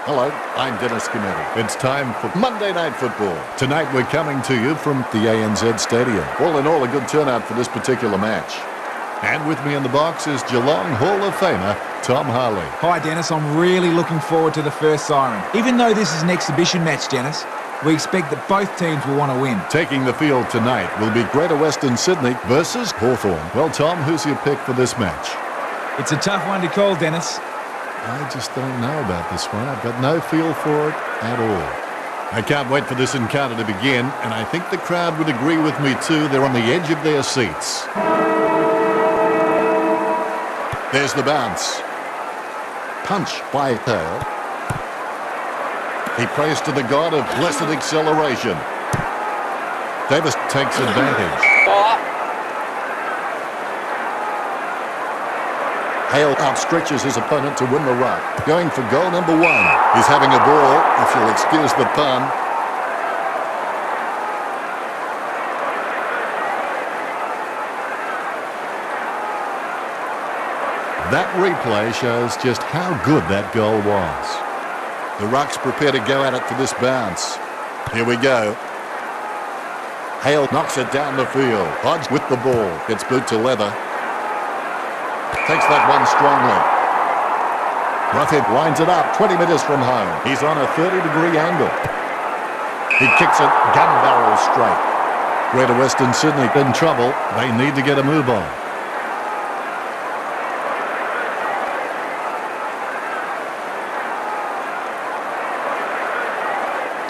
Hello, I'm Dennis Cometti. It's time for Monday Night Football. Tonight we're coming to you from the ANZ Stadium. All in all, a good turnout for this particular match. And with me in the box is Geelong Hall of Famer Tom Harley. Hi Dennis, I'm really looking forward to the first siren. Even though this is an exhibition match, Dennis, we expect that both teams will want to win. Taking the field tonight will be Greater Western Sydney versus Hawthorn. Well, Tom, who's your pick for this match? It's a tough one to call, Dennis. I just don't know about this one. I've got no feel for it at all. I can't wait for this encounter to begin, and I think the crowd would agree with me too. They're on the edge of their seats. There's the bounce. Punch by Hale. He prays to the god of blessed acceleration. Davis takes advantage. Hale outstretches his opponent to win the ruck. Going for goal number one. He's having a ball, if you'll excuse the pun. That replay shows just how good that goal was. The ruck's prepared to go at it for this bounce. Here we go. Hale knocks it down the field. Hodge with the ball. Gets boot to leather. Takes that one strongly. Roughhead winds it up 20 metres from home. He's on a 30-degree angle. He kicks it gun barrel straight. Greater Western Sydney in trouble. They need to get a move on.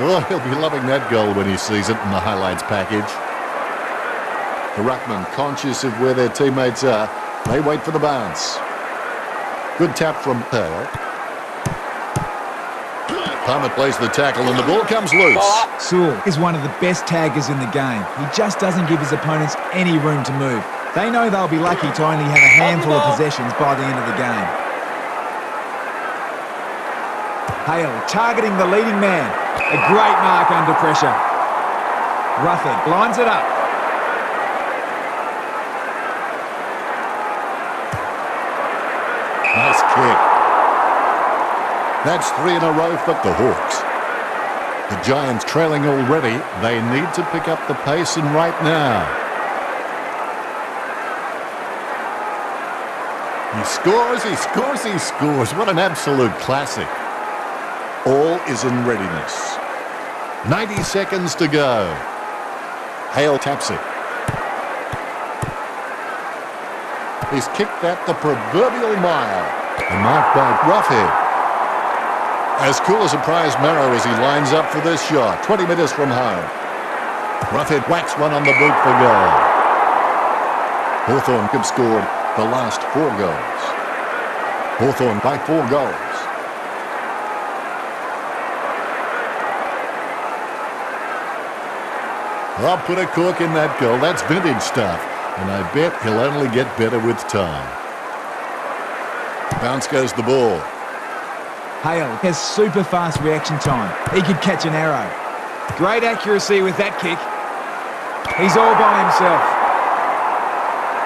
Oh, he'll be loving that goal when he sees it in the highlights package. The ruckman conscious of where their teammates are. They wait for the bounce. Good tap from Hale. Palmer plays the tackle and the ball comes loose. Sewell is one of the best taggers in the game. He just doesn't give his opponents any room to move. They know they'll be lucky to only have a handful of possessions by the end of the game. Hale targeting the leading man. A great mark under pressure. Roughhead lines it up. Nice kick. That's 3 in a row for the Hawks. The Giants trailing already. They need to pick up the pace, and right now. He scores, he scores, he scores. What an absolute classic. All is in readiness. 90 seconds to go. Hale taps it. He's kicked that the proverbial mile. And marked by Roughhead. As cool as a prize marrow as he lines up for this shot. 20 metres from home. Roughhead whacks one on the boot for goal. Hawthorn have scored the last 4 goals. Hawthorn by 4 goals. I'll put a cork in that goal. That's vintage stuff. And I bet he'll only get better with time. Bounce goes the ball. Hale has super fast reaction time. He could catch an arrow. Great accuracy with that kick. He's all by himself.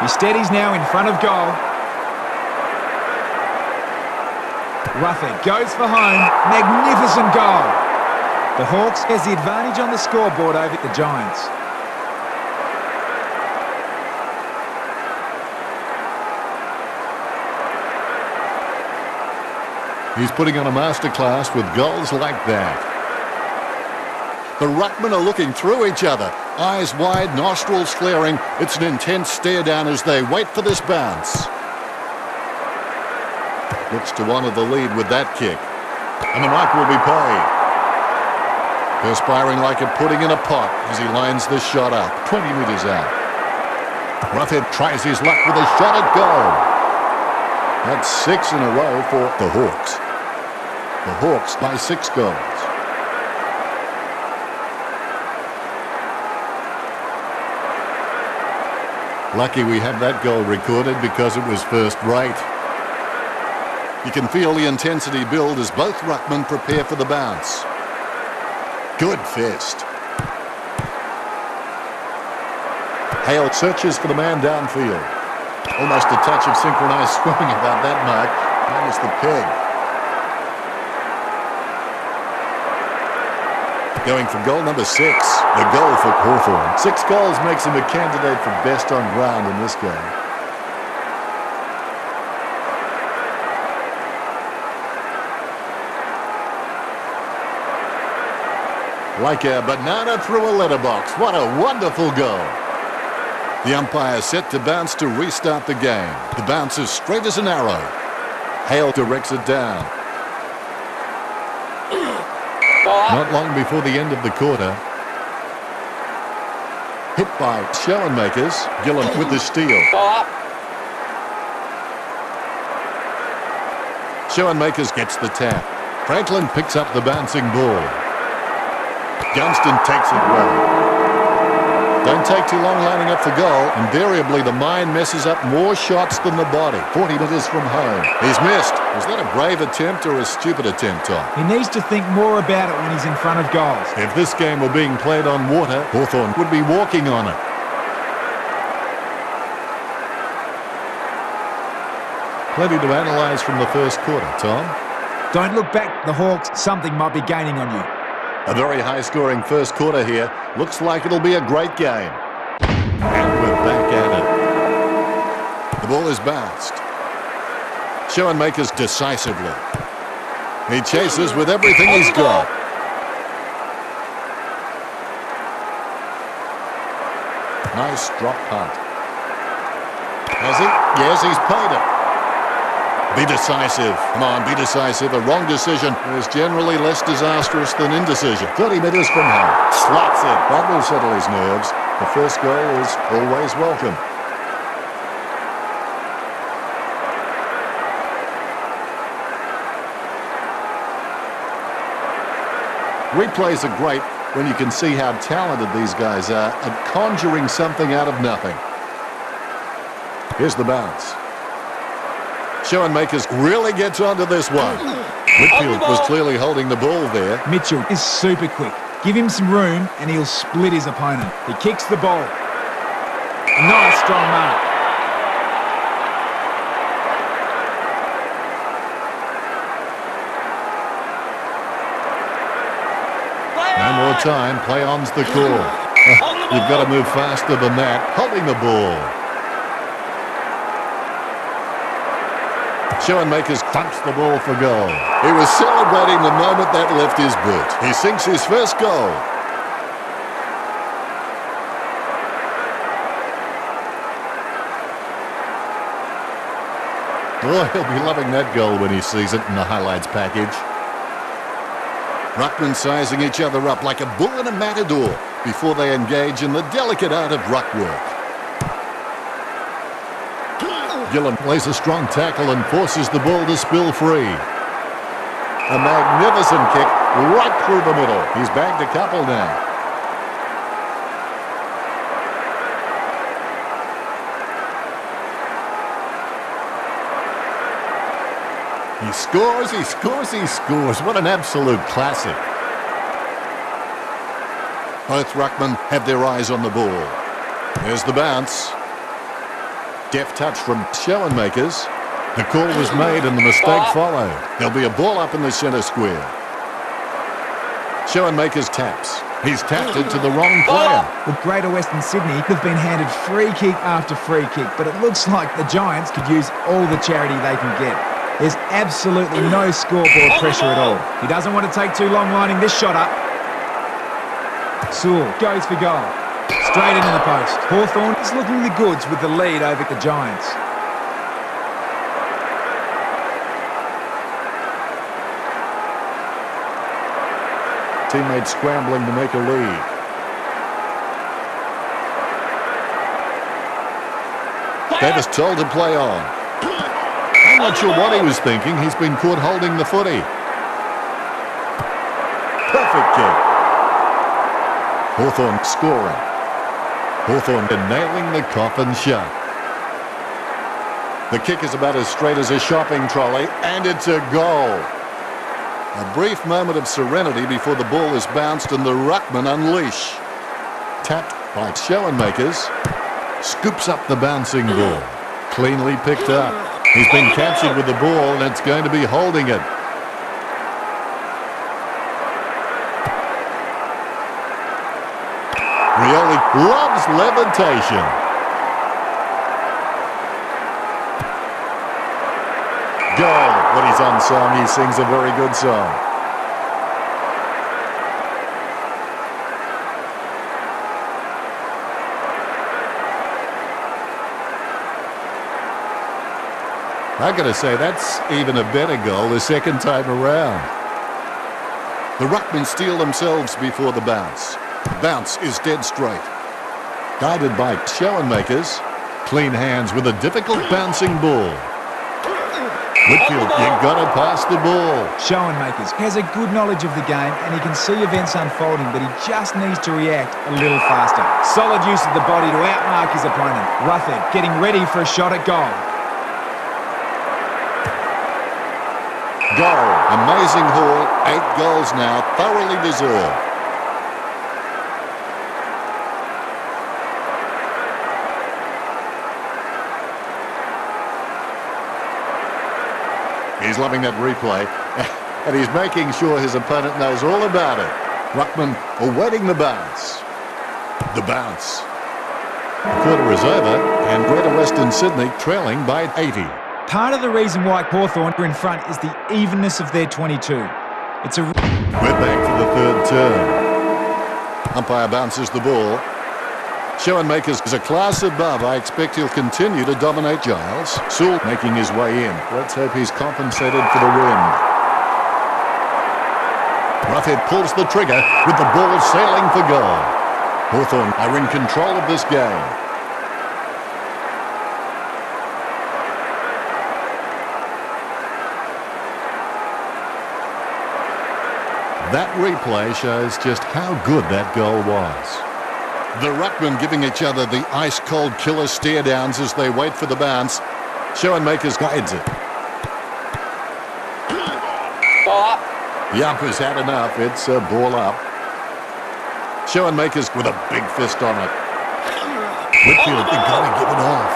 He steadies now in front of goal. Roughhead goes for home. Magnificent goal. The Hawks has the advantage on the scoreboard over the Giants. He's putting on a masterclass with goals like that. The ruckmen are looking through each other. Eyes wide, nostrils flaring. It's an intense stare down as they wait for this bounce. Looks to honour the lead with that kick. And the mark will be paid. Perspiring like a pudding in a pot as he lines this shot up. 20 metres out. Roughhead tries his luck with a shot at goal. That's 6 in a row for the Hawks. The Hawks by 6 goals. Lucky we have that goal recorded because it was first rate. You can feel the intensity build as both ruckmen prepare for the bounce. Good fist. Hale searches for the man downfield. Almost a touch of synchronized swimming about that mark, minus the peg. Going for goal number 6. The goal for Hawthorn. 6 goals makes him a candidate for best on ground in this game. Like a banana through a letterbox. What a wonderful goal. The umpire set to bounce to restart the game. The bounce is straight as an arrow. Hale directs it down. Not long before the end of the quarter. Hit by Schoenmakers. Gillen with the steal. Schoenmakers gets the tap. Franklin picks up the bouncing ball. Gunston takes it well. Don't take too long lining up for goal. Invariably, the mind messes up more shots than the body. 40 metres from home. He's missed. Was that a brave attempt or a stupid attempt, Tom? He needs to think more about it when he's in front of goals. If this game were being played on water, Hawthorn would be walking on it. Plenty to analyse from the first quarter, Tom. Don't look back, the Hawks. Something might be gaining on you. A very high-scoring first quarter here. Looks like it'll be a great game. And we're back at it. The ball is bounced. Schoenmakers decisively. He chases with everything he's got. Nice drop punt. Has he? Yes, he's paid it. Be decisive. Come on, be decisive. A wrong decision is generally less disastrous than indecision. 30 metres from home. Slots it. That will settle his nerves. The first goal is always welcome. Replays are great when you can see how talented these guys are at conjuring something out of nothing. Here's the bounce. Schoenmakers really gets onto this one. Whitfield was clearly holding the ball there. Mitchell is super quick. Give him some room and he'll split his opponent. He kicks the ball. A nice strong mark. No more time. Play on's the call. You've got to move faster than that. Holding the ball. Schoenmakers thumps the ball for goal. He was celebrating the moment that left his boot. He sinks his first goal. Oh, he'll be loving that goal when he sees it in the highlights package. Ruckmen sizing each other up like a bull and a matador before they engage in the delicate art of ruck work. Gillen plays a strong tackle and forces the ball to spill free. A magnificent kick right through the middle. He's bagged a couple now. He scores, he scores, he scores. What an absolute classic. Both ruckmen have their eyes on the ball. There's the bounce. Deft touch from Schoenmakers. The call was made and the mistake followed. There'll be a ball up in the centre square. Schoenmakers taps. He's tapped it to the wrong player. With Greater Western Sydney, they've been handed free kick after free kick, but it looks like the Giants could use all the charity they can get. There's absolutely no scoreboard pressure at all. He doesn't want to take too long lining this shot up. Sewell goes for goal. Straight into the post. Hawthorn is looking the goods with the lead over the Giants. Teammates scrambling to make a lead. Davis told to play on. I'm not sure what he was thinking. He's been caught holding the footy. Perfect kick. Hawthorn scoring. Hawthorn nailing the coffin shut. The kick is about as straight as a shopping trolley, and it's a goal. A brief moment of serenity before the ball is bounced and the ruckman unleash. Tapped by Schoenmakers. Scoops up the bouncing ball. Cleanly picked up. He's been captured with the ball and it's going to be holding it. loves levitation. Goal. When he's unsung, he sings a very good song. I gotta say, that's even a better goal the second time around. The ruckmen steel themselves before the bounce. The bounce is dead straight. Guided by Schoenmakers. Clean hands with a difficult bouncing ball. Whitfield, you've got to pass the ball. Schoenmakers has a good knowledge of the game and he can see events unfolding, but he just needs to react a little faster. Solid use of the body to outmark his opponent. Ruffhead getting ready for a shot at goal. Goal. Amazing haul. 8 goals now. Thoroughly deserved. He's loving that replay, and he's making sure his opponent knows all about it. Ruckman awaiting the bounce. The bounce. The quarter is over, and Greater Western Sydney trailing by 80. Part of the reason why Hawthorn are in front is the evenness of their 22. It's a... We're back for the third term. Umpire bounces the ball. Schoenmakers is a class above. I expect he'll continue to dominate Giles. Sewell making his way in. Let's hope he's compensated for the wind. Ruffhead pulls the trigger with the ball sailing for goal. Hawthorn are in control of this game. That replay shows just how good that goal was. The ruckmen giving each other the ice-cold killer stare-downs as they wait for the bounce. Schoenmakers guides it. Ball up. The umpire's had enough. It's a ball up. Schoenmakers with a big fist on it. Whitfield, they've got to give it off.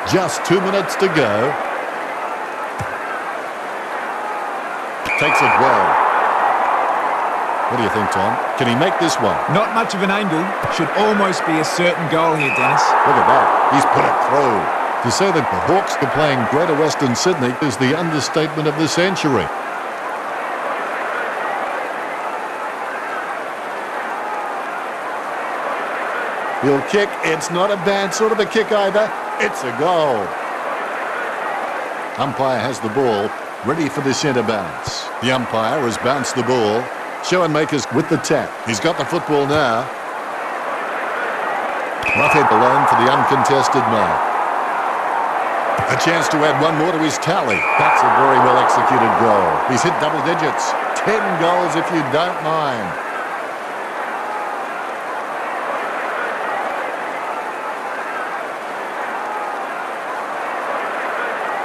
Just 2 minutes to go. Takes it well. What do you think, Tom? Can he make this one? Not much of an angle. Should almost be a certain goal here, Dennis. Look at that. He's put it through. To say that the Hawks are playing Greater Western Sydney is the understatement of the century. He'll kick. It's not a bad sort of a kick either. It's a goal. Umpire has the ball, ready for the centre bounce. The umpire has bounced the ball. Schoenmakers with the tap. He's got the football now. Ruffhead alone for the uncontested mark. A chance to add one more to his tally. That's a very well executed goal. He's hit double digits. 10 goals if you don't mind.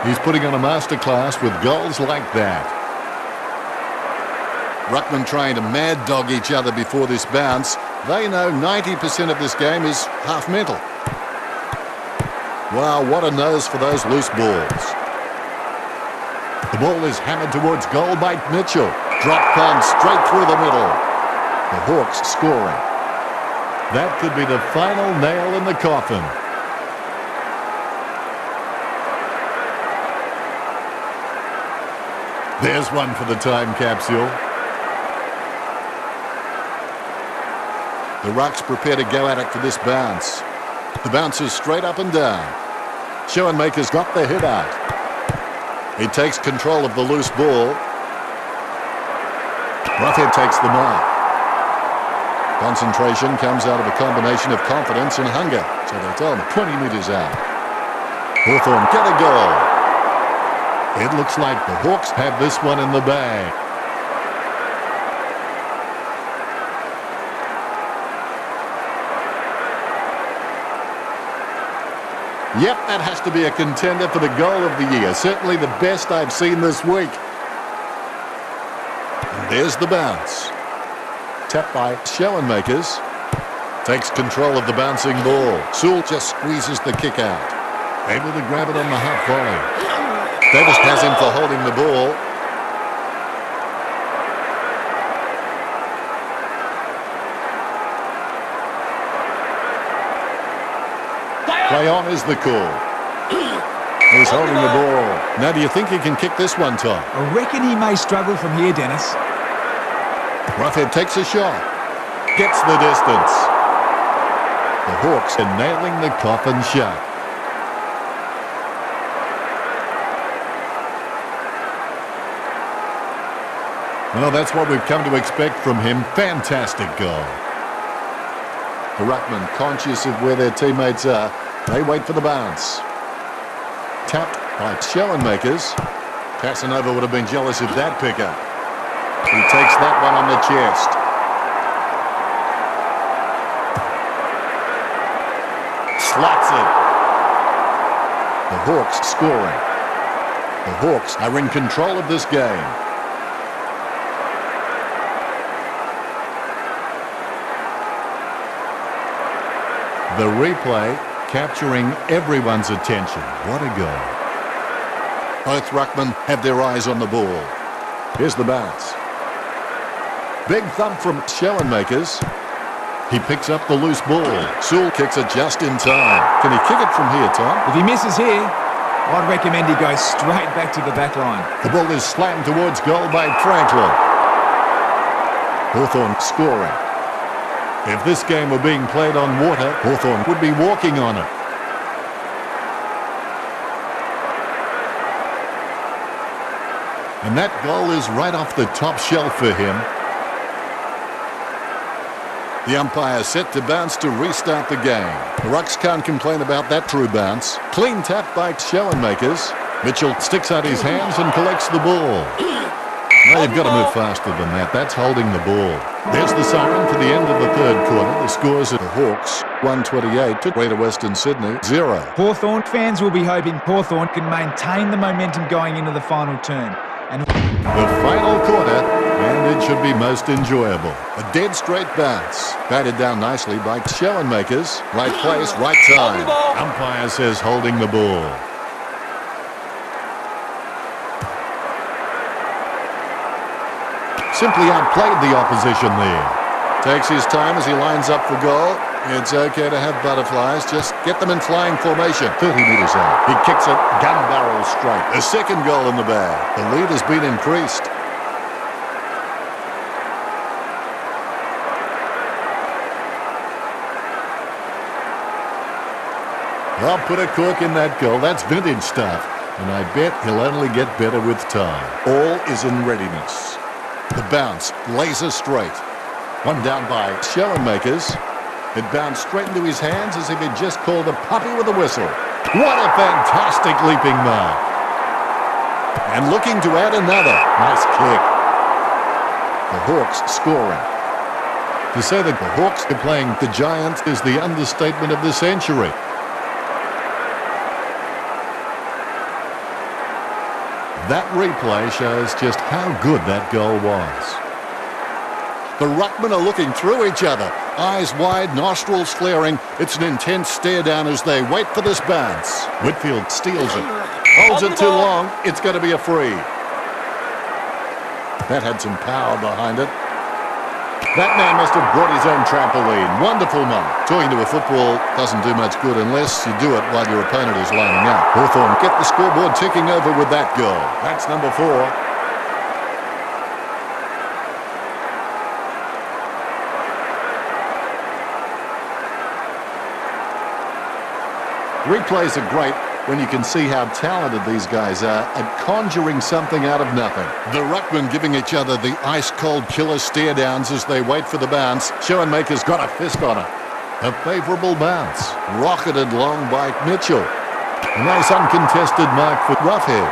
He's putting on a masterclass with goals like that. Ruckman trying to mad dog each other before this bounce. They know 90% of this game is half mental. Wow, what a nose for those loose balls. The ball is hammered towards goal by Mitchell. Drop palm straight through the middle. The Hawks scoring. That could be the final nail in the coffin. There's one for the time capsule. The Rucks prepare to go at it for this bounce. The bounce is straight up and down. Schoenmakers got the hit out. He takes control of the loose ball. Ruffhead takes the mark. Concentration comes out of a combination of confidence and hunger. So they tell him 20 metres out. Hawthorn get a goal. It looks like the Hawks have this one in the bag. Yep, that has to be a contender for the goal of the year. Certainly the best I've seen this week. And there's the bounce. Tapped by Schoenmakers. Takes control of the bouncing ball. Sewell just squeezes the kick out. Able to grab it on the half volley. Davis has him for holding the ball. Play on is the call. He's holding the ball. Now, do you think he can kick this one, Tom? I reckon he may struggle from here, Dennis. Roughhead takes a shot. Gets the distance. The Hawks are nailing the coffin shut. Well, that's what we've come to expect from him. Fantastic goal. The ruckman, conscious of where their teammates are, they wait for the bounce. Tapped by Schoenmakers. Passanova would have been jealous of that pickup. He takes that one on the chest. Slats it. The Hawks scoring. The Hawks are in control of this game. The replay capturing everyone's attention. What a goal. Both ruckmen have their eyes on the ball. Here's the bounce. Big thump from Schoenmakers. He picks up the loose ball. Sewell kicks it just in time. Can he kick it from here, Tom? If he misses here, I'd recommend he goes straight back to the back line. The ball is slammed towards goal by Franklin. Hawthorn scoring. If this game were being played on water, Hawthorn would be walking on it. And that goal is right off the top shelf for him. The umpire set to bounce to restart the game. The Rucks can't complain about that true bounce. Clean tap by Schoenmakers. Mitchell sticks out his hands and collects the ball. Now you've got to move faster than that. That's holding the ball. There's the siren for the end of the third quarter. The scores at the Hawks, 128 to Greater Western Sydney, 0. Hawthorn fans will be hoping Hawthorn can maintain the momentum going into the final term. And the final quarter, and it should be most enjoyable. A dead straight bounce. Batted down nicely by Schoenmakers. Right place, right time. Umpire says holding the ball. Simply outplayed the opposition there. Takes his time as he lines up for goal. It's okay to have butterflies. Just get them in flying formation. 30 metres out. He kicks it gun barrel straight. A second goal in the bag. The lead has been increased. I'll put a cork in that goal. That's vintage stuff. And I bet he'll only get better with time. All is in readiness. The bounce, laser straight. One down by Schoenmakers. It bounced straight into his hands as if he'd just called a puppy with a whistle. What a fantastic leaping mark. And looking to add another. Nice kick. The Hawks scoring. To say that the Hawks are playing the Giants is the understatement of the century. That replay shows just how good that goal was. The ruckmen are looking through each other. Eyes wide, nostrils flaring. It's an intense stare down as they wait for this bounce. Whitfield steals it. Holds it too long. It's going to be a free. That had some power behind it. That man must have brought his own trampoline. Wonderful mark. Talking to a football doesn't do much good unless you do it while your opponent is lining up. Hawthorn get the scoreboard ticking over with that goal. That's number 4. Replays are great when you can see how talented these guys are at conjuring something out of nothing. The ruckmen giving each other the ice-cold killer stare-downs as they wait for the bounce. Schoenmakers got a fist on it. A favourable bounce. Rocketed long by Mitchell. A nice uncontested mark for Roughhead.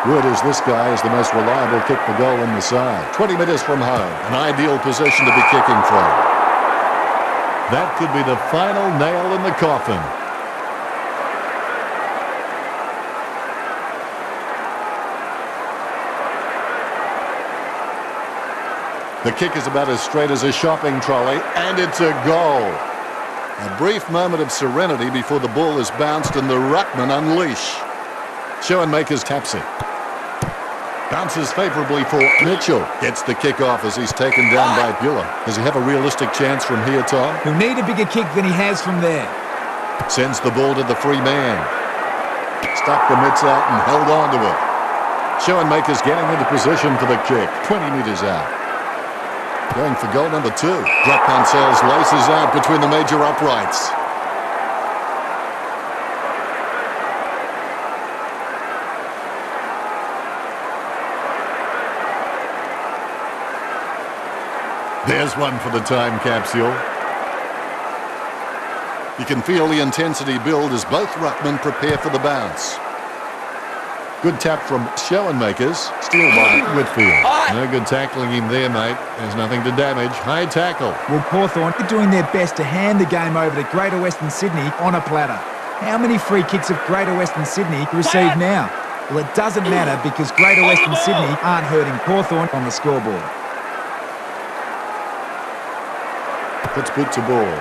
Word is this guy is the most reliable kick for goal in the side. 20 metres from home. An ideal position to be kicking from. That could be the final nail in the coffin. The kick is about as straight as a shopping trolley, and it's a goal. A brief moment of serenity before the ball is bounced and the ruckmen unleash. Schoenmakers taps it. Bounces favourably for Mitchell. Gets the kick off as he's taken down by Bueller. Does he have a realistic chance from here, Tom? He'll need a bigger kick than he has from there. Sends the ball to the free man. Stuck the mitts out and held on to it. Schoenmaker's getting into position for the kick. 20 metres out. Going for goal number 2. Jack Pancels laces out between the major uprights. There's one for the time capsule. You can feel the intensity build as both ruckmen prepare for the bounce. Good tap from Schoenmakers. Steal by Whitfield. No good tackling him there, mate. There's nothing to damage. High tackle. Well, Hawthorn are doing their best to hand the game over to Greater Western Sydney on a platter. How many free kicks have Greater Western Sydney received now? Well, it doesn't matter because Greater Western Sydney aren't hurting Hawthorn on the scoreboard. Puts boot to ball.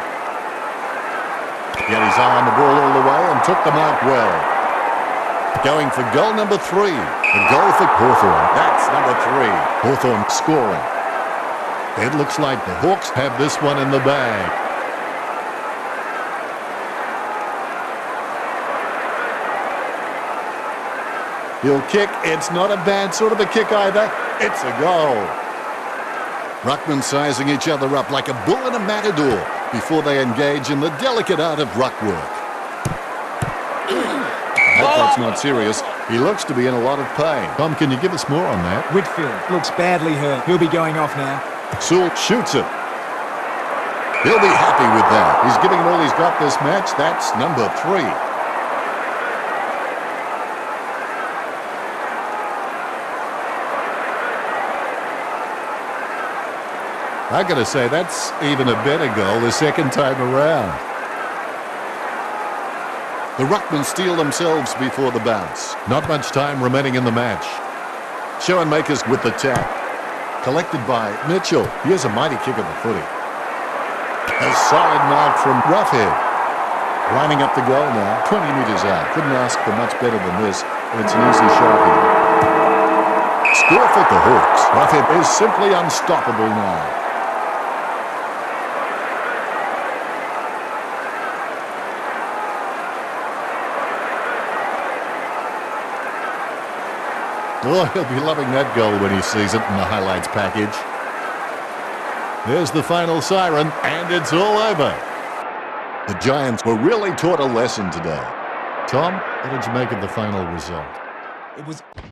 He had his eye on the ball all the way and took the mark well. Going for goal number 3. A goal for Hawthorn. That's number 3. Hawthorn scoring. It looks like the Hawks have this one in the bag. He'll kick. It's not a bad sort of a kick either. It's a goal. Ruckmen sizing each other up like a bull and a matador before they engage in the delicate art of ruck work. I hope that's not serious. He looks to be in a lot of pain. Tom, can you give us more on that? Whitfield looks badly hurt. He'll be going off now. Sewell shoots it. He'll be happy with that. He's giving it all he's got this match. That's number 3. I gotta say, that's even a better goal the second time around. The ruckmen steel themselves before the bounce. Not much time remaining in the match. Schoenmakers with the tap. Collected by Mitchell. Here's a mighty kick at the footy. A solid mark from Roughhead. Lining up the goal now. 20 metres out. Couldn't ask for much better than this. And it's an easy shot here. Score for the Hawks. Roughhead is simply unstoppable now. Oh, he'll be loving that goal when he sees it in the highlights package. There's the final siren, and it's all over. The Giants were really taught a lesson today. Tom, what did you make of the final result? It was...